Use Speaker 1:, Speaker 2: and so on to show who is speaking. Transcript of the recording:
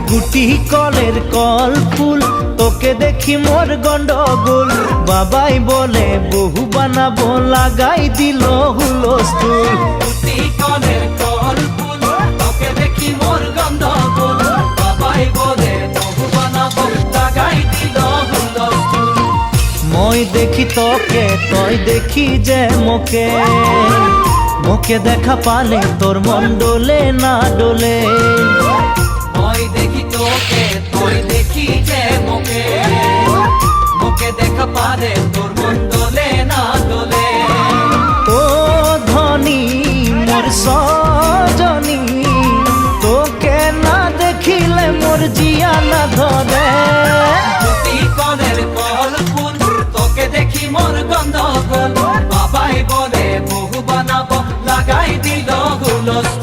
Speaker 1: গুটি কলের কল ফুল, তোকে দেখি মোর গন্ডগোল। বাবাই বলে বহু বানাবো, লাগাই দিল হুলস্থুল।
Speaker 2: গুটি কলের কল ফুল, তোকে দেখি মোর গন্ডগোল। বাবাই বলে বহু বানাবো, লাগাই দিল হুলস্থুল।
Speaker 1: মই দেখি তোকে, তই দেখি যে মোকে, মোকে দেখা পালে তোর মন ডোলে না ডোলে।
Speaker 2: মই দেখি তোকে, তুই দেখি যে মোকে, মোকে দেখা পারে তোর মন দোলে না দোলে।
Speaker 1: ও ধনী মোর সজনী, তোকে না দেখিলে মোর জিয়া না ধরে।
Speaker 2: গুটি কলের কল ফুল, তোকে দেখি মোর গন্ডগোল। বাবাই বলে বহু বানাবো, লাগাই দিল হুলস্থুল।